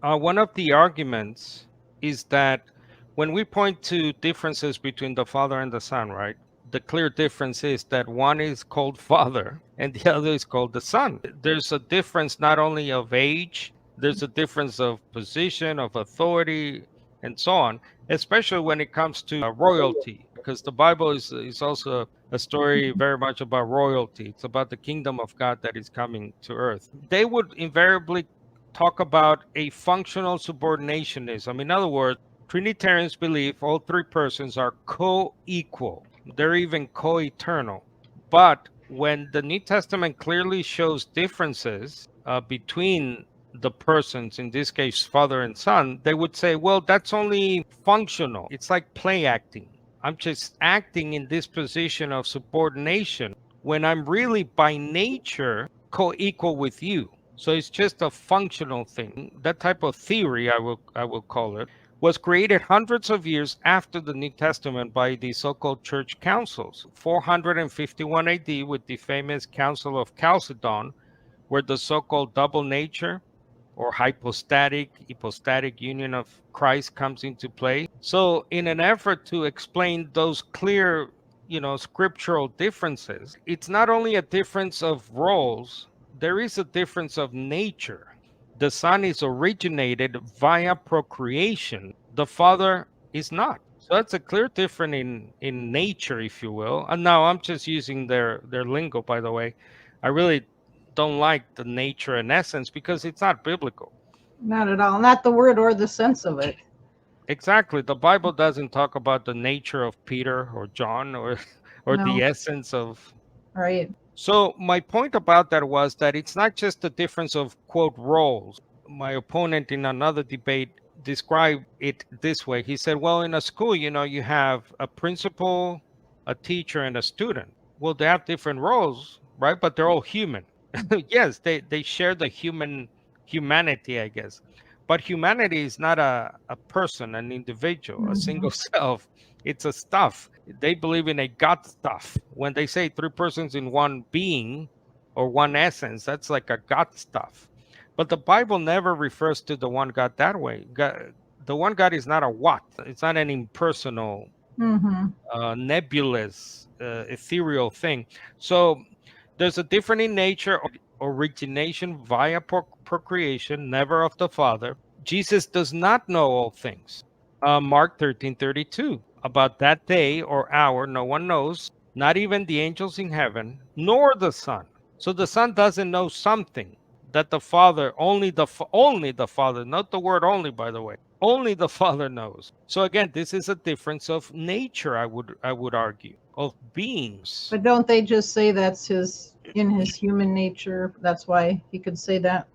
One of the arguments is that when we point to differences between the Father and the Son, right? The clear difference is that one is called Father and the other is called the Son. There's a difference not only of age, there's a difference of position, of authority, and so on, especially when it comes to royalty, because the Bible is also a story very much about royalty. It's about the kingdom of God that is coming to earth. They would invariably talk about a functional subordinationism. In other words, Trinitarians believe all three persons are co equal, they're even co eternal. But when the New Testament clearly shows differences between the persons, in this case, Father and Son, they would say, well, that's only functional. It's like play acting. I'm just acting in this position of subordination when I'm really by nature co equal with you. So it's just a functional thing. That type of theory, I will call it, was created hundreds of years after the New Testament by the so-called church councils. 451 AD with the famous Council of Chalcedon, where the so-called double nature or hypostatic union of Christ comes into play. So in an effort to explain those clear, scriptural differences, it's not only a difference of roles, there is a difference of nature. The Son is originated via procreation. The Father is not. So that's a clear difference in nature, if you will. And now I'm just using their lingo, by the way. I really don't like the nature and essence because it's not biblical. Not at all. Not the word or the sense of it. Exactly. The Bible doesn't talk about the nature of Peter or John or or No. the essence of. Right. So my point about that was that it's not just the difference of quote roles. My opponent in another debate described it this way. He said, well, in a school, you have a principal, a teacher, and a student. Well, they have different roles, right? But they're all human. Yes, they share the humanity, I guess. But humanity is not a person, an individual, a Mm-hmm. single self. It's a stuff. They believe in a God stuff. When they say three persons in one being or one essence, that's like a God stuff. But the Bible never refers to the one God that way. The one God is not a what. It's not an impersonal, Mm-hmm. nebulous, ethereal thing. So there's a different in nature, origination via procreation, never of the Father. Jesus does not know all things. Mark 13:32. About that day or hour, no one knows, not even the angels in heaven, nor the Son. So the Son doesn't know something that the Father, only the Father, not the word only, by the way, only the Father knows. So again, this is a difference of nature, I would argue, of beings. But don't they just say that's in his human nature? That's why he could say that.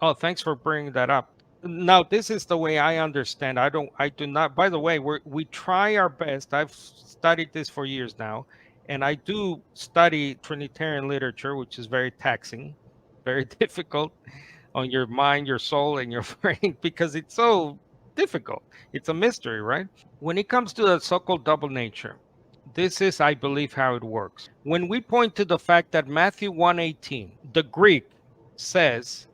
Oh, thanks for bringing that up. Now, this is the way I understand. I do not, by the way, we try our best. I've studied this for years now, and I do study Trinitarian literature, which is very taxing, very difficult on your mind, your soul, and your brain because it's so difficult. It's a mystery, right? When it comes to the so-called double nature, this is, I believe, how it works. When we point to the fact that Matthew 1:18, the Greek says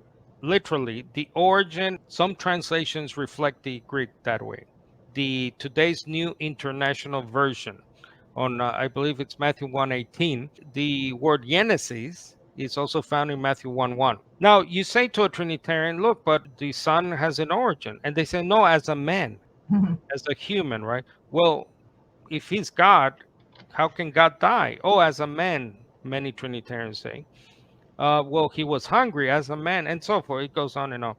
literally the origin, some translations reflect the Greek that way. The today's New International Version on I believe it's Matthew 1:18, the word Genesis is also found in Matthew 1:1. Now, you say to a Trinitarian, look, but the Son has an origin. And they say, no, as a man, as a human, right? Well, if he's God, how can God die? Oh, as a man, many Trinitarians say. Well, he was hungry as a man, and so forth. It goes on and on.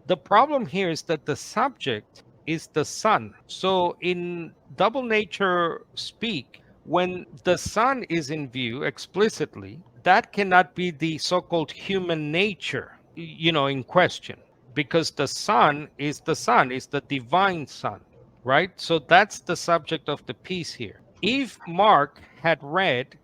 The problem here is that the subject is the Son. So, in double nature speak, when the Son is in view explicitly, that cannot be the so called human nature, in question, because the Son, is the divine Son, right? So, that's the subject of the piece here. If Mark had read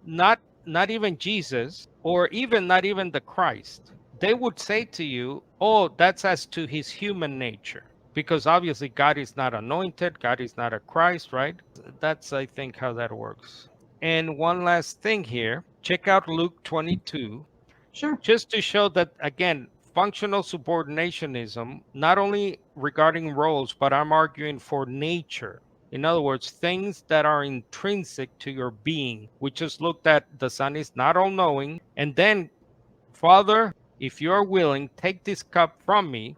not not even Jesus or even not even the Christ, they would say to you, "Oh, that's as to his human nature." Because obviously God is not anointed, God is not a Christ, right? That's I think how that works. And one last thing here, check out Luke 22 Sure. just to show that again functional subordinationism, not only regarding roles, but I'm arguing for nature. In other words, things that are intrinsic to your being. We just looked at the Son is not all knowing. And then, Father, if you are willing, take this cup from me,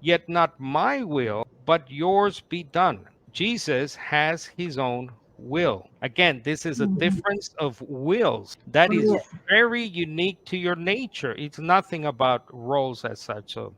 yet not my will, but yours be done. Jesus has his own will. Again, this is a Mhm. difference of wills that Oh, is yeah. very unique to your nature. It's nothing about roles as such. So